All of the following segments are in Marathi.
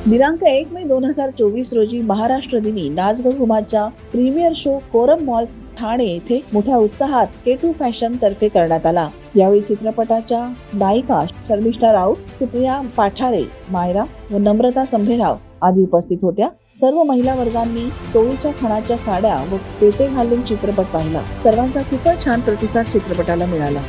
दिनांक 1 मे 2024 रोजी महाराष्ट्र दिनी नाचगं घुमाच्या premiere show Korum mall Thane येथे मोठ्या उत्साहात K2 फॅशन तर्फे करण्यात आला। यावेळी चित्रपटाच्या नायिका शर्मिष्ठा राऊत, सुप्रिया पाठारे, मायरा व नम्रता संभेराव आदी उपस्थित होत्या। सर्व महिला वर्गांनी टोळीच्या खणाच्या साड्या व पेटे घालून चित्रपट पाहिला। सर्वांचा खूपच छान प्रतिसाद चित्रपटाला मिळाला।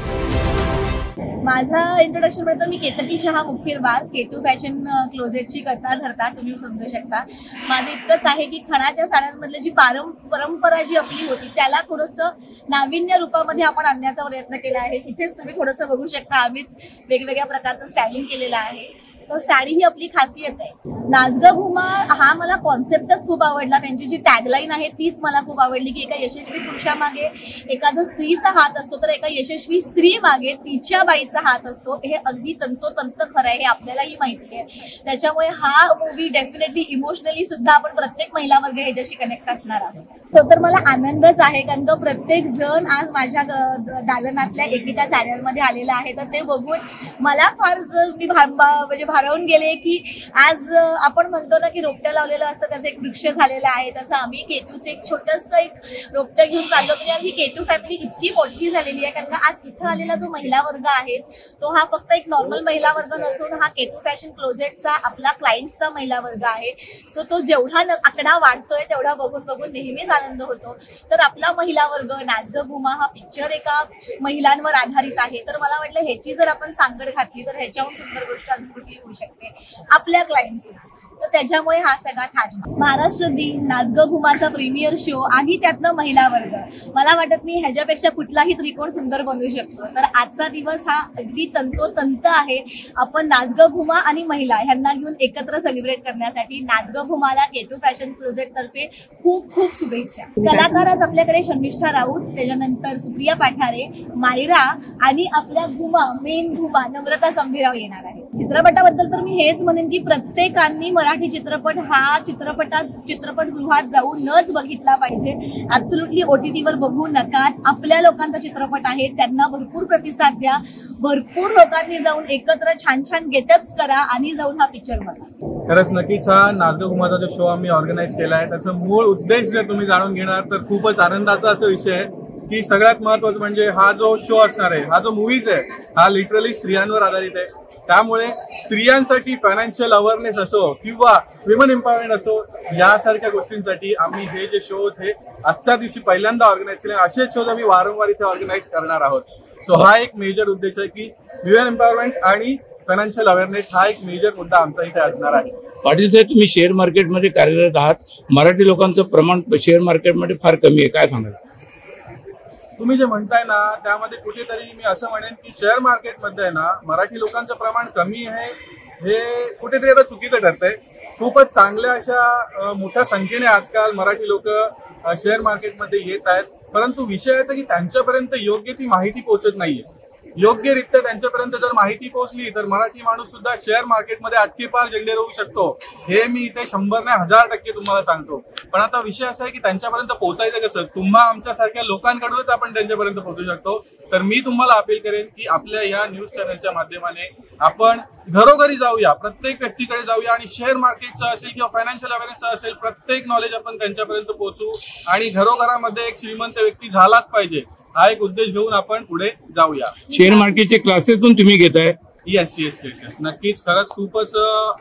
माझा इंट्रोडक्शन बद्दल मी केतकी शहा मुखीरबार K2 फॅशन क्लोजेटची करता धरता तुम्ही समजू शकता। माझं इतकंच आहे की खणाच्या साड्यांमधली जी परंपरा जी आपली होती त्याला थोडंसं नाविन्य रूपामध्ये आपण आणण्याचा प्रयत्न केला आहे। इथेच तुम्ही थोडंसं बघू शकता, आम्हीच वेगवेगळ्या प्रकारचं स्टायलिंग केलेलं आहे। सो साडी ही आपली खासियत आहे। नाचगं घुमा हा मला कॉन्सेप्टच खूप आवडला। त्यांची जी टॅगलाईन आहे तीच मला खूप आवडली की एका यशस्वी पुरुषामागे एका जर स्त्रीचा हात असतो तर एका यशस्वी स्त्री मागे तिच्या बाईचा हात असतो। हे अगदी तंतोतंत खरं आहे, हे आपल्यालाही माहिती आहे। त्याच्यामुळे हा मूवी डेफिनेटली इमोशनली सुद्धा आपण प्रत्येक महिला वर्ग ह्याच्याशी कनेक्ट असणार आहोत। तर मला आनंदच आहे कारण का प्रत्येक जण आज माझ्या दालनातल्या एकेका साड्यांमध्ये आलेला आहे। तर ते बघून मला फार मी म्हणजे भारावून गेले की आज आपण म्हणतो ना की रोपटं लावलेलं असतं त्याचं एक वृक्ष झालेलं आहे, तसं आम्ही K2चं एक छोटंसं एक रोपटं घेऊन चाललो। म्हणजे आज ही K2 फॅमिली इतकी मोठी झालेली आहे कारण का आज इथं आलेला जो महिला वर्ग आहे तो हा फक्त एक नॉर्मल महिला वर्ग नसून हा K2 फॅशन क्लोजेटचा आपला क्लायंट्सचा महिला वर्ग आहे। सो तो जेवढा आकडा वाढतोय तेवढा बघून बघून नेहमीच आनंद होतो। तर आपला महिला वर्ग नाचगं घुमा हा पिक्चर एका महिलांवर आधारित आहे। तर मला वाटलं ह्याची जर आपण सांगड घातली तर ह्याच्याहून सुंदर गोष्ट अजून कुठली होऊ शकते आपल्या क्लायंट्सला। तर त्याच्यामुळे हा सगळा थाट महाराष्ट्र दिन नाचगं घुमाचा प्रीमियर शो आणि त्यातनं महिला वर्ग, मला वाटत नाही ह्याच्यापेक्षा कुठलाही त्रिकोण सुंदर बनवू शकतो। तर आजचा दिवस हा अगदी तंतोतंत आहे। आपण नाचगं घुमा आणि महिला ह्यांना घेऊन एकत्र सेलिब्रेट करण्यासाठी नाचगं घुमाला K2 फॅशन क्लोजेट तर्फे खूप खूप शुभेच्छा। कलाकार आज आपल्याकडे शर्मिष्ठा राऊत, त्याच्यानंतर सुप्रिया पाठारे, मायरा आणि आपल्या मेन घुमा नम्रता संभेराव येणार आहे। चित्रपटाबद्दल तर मी हेच म्हणेन की प्रत्येकाने मराठी चित्रपट हा चित्रपटगृहात जाऊन नच बघितला पाहिजे। ऍब्सोल्युटली OTT वर बघू नका। आपल्या लोकांचा चित्रपट आहे, त्यांना भरपूर प्रतिसाद द्या। भरपूर लोकांनी जाऊन एकत्र छान छान गेटअप्स करा आणि जाऊन हा पिक्चर बघा। खरंच नक्कीच हा नाचगं घुमाचा जो शो आम्ही ऑर्गनाईज केला आहे त्याचा मूळ उद्देश जर तुम्ही जाणून घेणार तर खूपच आनंदाचा असा विषय आहे की सगळ्यात महत्त्वाचं म्हणजे हा जो शो असणार आहे, हा जो मूवीज आहे हा लिटरली स्त्रियांवर आधारित आहे। त्यामुळे स्त्रियांसाठी फायनान्शियल अवेअरनेस असो किंवा विमन एम्पॉवरमेंट असो यासारख्या गोष्टींसाठी आम्ही हे जे शोज हे आजच्या दिवशी पहिल्यांदा ऑर्गनाईज केले। असेच शोज आम्ही वारंवार इथे ऑर्गनाईज करणार आहोत। सो हा एक मेजर उद्देश आहे की विमन एम्पॉवरमेंट आणि फायनान्शियल अवेअरनेस हा एक मेजर मुद्दा आमचा इथे असणार आहे। पाटील साहेब, तुम्ही शेअर मार्केटमध्ये कार्यरत आहात, मराठी लोकांचं प्रमाण शेअर मार्केटमध्ये फार कमी आहे, काय सांगाल? तुम्ही जे म्हणताय ना त्यामध्ये कुठेतरी मी असं म्हणेन की शेअर मार्केटमध्ये ना मराठी लोकांचं प्रमाण कमी आहे हे कुठेतरी आता चुकीचं ठरतंय। खूपच चांगल्या अशा मोठ्या संख्येने आजकाल मराठी लोक शेअर मार्केटमध्ये येत आहेत, परंतु विषयाचं की त्यांच्यापर्यंत योग्य ती माहिती पोहोचत नाहीये। योग्यरित्या त्यांच्यापर्यंत जर माहिती पोहोचली तर मराठी माणूस सुद्धा शेअर मार्केटमध्ये आटकीपार झेंडे रोवू शकतो, हे मी इथे 100 नाही 1000% तुम्हाला सांगतो। पण आता विषय असा आहे की त्यांच्यापर्यंत पोहोचायचं कसं, तुम्हा आमच्यासारख्या लोकांकडूनच आपण त्यांच्यापर्यंत पोहोचू शकतो। तर मी तुम्हाला अपील करेन की आपल्या या न्यूज चॅनलच्या माध्यमाने आपण घरोघरी जाऊया, प्रत्येक व्यक्तीकडे जाऊया आणि शेअर मार्केटचं असेल किंवा फायनान्शियल अवेअरनेसचं असेल प्रत्येक नॉलेज आपण त्यांच्यापर्यंत पोहोचू आणि घरोघरामध्ये एक श्रीमंत व्यक्ती झालाच पाहिजे, हा एक उद्देश घेऊन आपण पुढे जाऊया। शेअर मार्केटचे क्लासेस पण तुम्ही घेताय? येस, नक्कीच। खरंच खूपच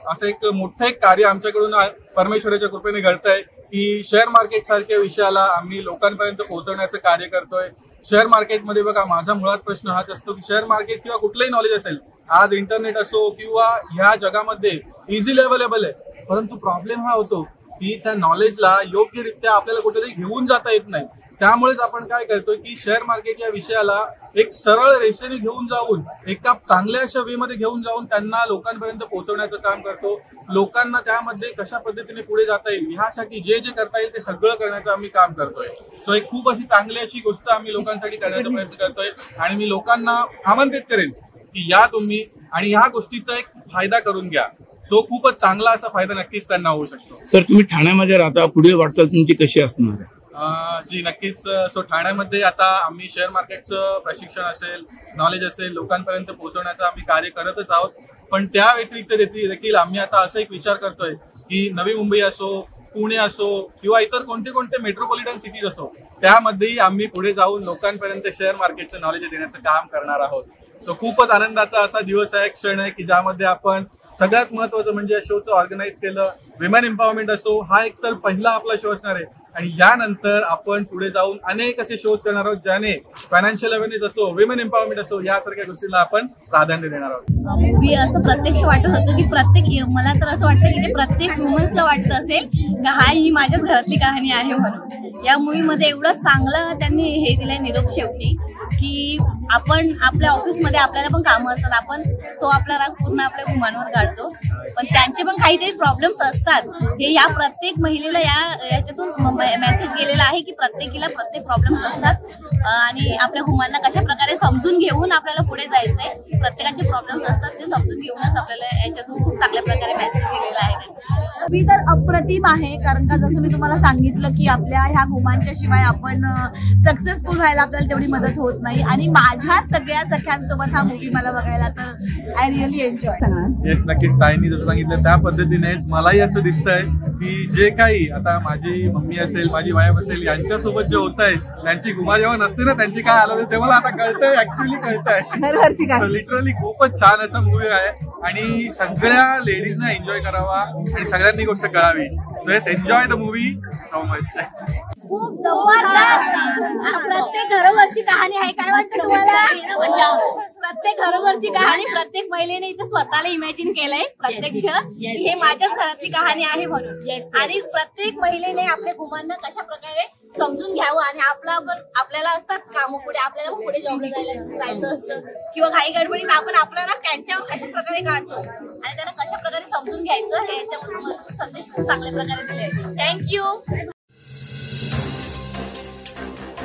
असं एक मोठं एक कार्य आमच्याकडून परमेश्वराच्या कृपेने घडतंय की शेअर मार्केट सारख्या विषयाला आम्ही लोकांपर्यंत पोहोचवण्याचं कार्य करतोय। शेअर मार्केटमध्ये बघा माझा मुळात प्रश्न हाच असतो की शेअर मार्केट किंवा कुठलंही नॉलेज असेल, आज इंटरनेट असो किंवा ह्या जगामध्ये इझिली अवेलेबल आहे, परंतु प्रॉब्लेम हा होतो की त्या नॉलेजला योग्यरित्या आपल्याला कुठेतरी घेऊन जाता येत नाही। त्यामुळेच आपण काय करतोय की शेअर मार्केट या विषयाला एक सरळ रेषेने घेऊन जाऊन एका चांगल्या अशा वे मध्ये घेऊन जाऊन त्यांना लोकांपर्यंत पोहोचवण्याचं काम करतो। लोकांना त्यामध्ये कशा पद्धतीने पुढे जाता येईल ह्यासाठी जे जे करता येईल ते सगळं करण्याचं आम्ही काम करतोय। सो एक खूप अशी चांगली अशी गोष्ट आम्ही लोकांसाठी करण्याचा प्रयत्न करतोय आणि मी लोकांना आमंत्रित करेन की या तुम्ही आणि ह्या गोष्टीचा एक फायदा करून घ्या। सो खूपच चांगला असा फायदा नक्कीच त्यांना होऊ शकतो। सर, तुम्ही ठाण्यामध्ये राहता, पुढील वाटचाल तुमची कशी असणार आहे? जी नक्कीच। सो ठाण्यामध्ये आता आम्ही शेअर मार्केटचं प्रशिक्षण असेल, नॉलेज असेल, लोकांपर्यंत पोहोचवण्याचं आम्ही कार्य करतच आहोत। पण त्या व्यतिरिक्त देखील आम्ही आता असा एक विचार करतोय की नवी मुंबई असो, पुणे असो किंवा इतर कोणते कोणते मेट्रोपॉलिटन सिटीज असो, त्यामध्येही आम्ही पुढे जाऊन लोकांपर्यंत शेअर मार्केटचं नॉलेज देण्याचं काम करणार आहोत. सो खूपच आनंदाचा असा दिवस आहे, क्षण आहे की ज्यामध्ये आपण सगळ्यात महत्वाचं म्हणजे या शोचं ऑर्गनाईज केलं. विमेन एम्पॉवरमेंट असो, हा एक तर पहिला आपला शो असणार आहे आणि यानंतर आपण पुढे जाऊन अनेक असे शोज करणार आहोत ज्याने फायनान्शियल अवेअरनेस असो, विमेन एम्पॉवरमेंट असो, यासारख्या गोष्टींना आपण प्राधान्य देणार आहोत. मूवी असं प्रत्यक्ष वाटत होतं की मला तर असं वाटतं की ते प्रत्येक वुमन्सला वाटत असेल की ही माझ्याच घरातली कहाणी आहे म्हणून. या मूवीमध्ये एवढं चांगलं त्यांनी हे दिलंय निरोप शेवटी की आपण आपल्या ऑफिसमध्ये आपल्याला पण कामं असतात, आपण तो आपला राग पूर्ण आपल्या गुमांवर काढतो, पण त्यांचे पण काहीतरी प्रॉब्लेम्स असतात. हे या प्रत्येक महिलेला याच्यातून मेसेज गेलेला आहे की प्रत्येकीला प्रत्येक प्रॉब्लेम्स असतात आणि आपल्या गुमांना कशा प्रकारे समजून घेऊन आपल्याला पुढे जायचंय. प्रत्येकाचे प्रॉब्लेम्स असतात, ते समजून घेऊनच आपल्याला याच्यातून खूप चांगल्या प्रकारे मेसेज गेलेला आहे. मी तर अप्रतिम आहे, कारण का जसं मी तुम्हाला सांगितलं की आपल्या ह्या गुमांच्या शिवाय आपण सक्सेसफुल व्हायला आपल्याला तेवढी मदत होत नाही. आणि माझ्या सगळ्या सख्यांसोबत हा मूवी मला बघायला तर आय रिअली एन्जॉय. येस, नक्कीच. ताईंनी जसं सांगितलं त्या पद्धतीनेच मलाही असं दिसतंय की जे काही आता माझी मम्मी असेल, माझी वाईफ असेल, यांच्यासोबत जे होत आहे, त्यांची गुमा जेव्हा नसते ना, त्यांची काय हालत आहे ते मला आता कळतंय, ऍक्च्युअली कळतंय. लिटरली खूपच छान असा मूवी आहे आणि सगळ्या लेडीजना एन्जॉय करावा आणि सगळ्यांनी गोष्ट कळावी. So yes, enjoy the movie so much. खूप जबरदस्त प्रत्येक घरोघरची कहाणी आहे. काय वाटतं तुम्हाला? प्रत्येक घरोघरची कहाणी प्रत्येक महिलेने इथे स्वतःला इमॅजिन केलंय प्रत्यक्ष हे माझ्याच घरातली कहाणी आहे म्हणून. आणि प्रत्येक महिलेने आपल्या गुमांना कशा प्रकारे समजून घ्यावं आणि आपल्याला असतात कामं पुढे, आपल्याला पुढे जॉबला जायचं असतं किंवा घाई गडबडीत आपण आपल्याला त्यांच्यावर कशा प्रकारे काढतो आणि त्यांना कशा प्रकारे समजून घ्यायचं हे याच्यावर संदेश खूप चांगल्या प्रकारे दिले. थँक्यू.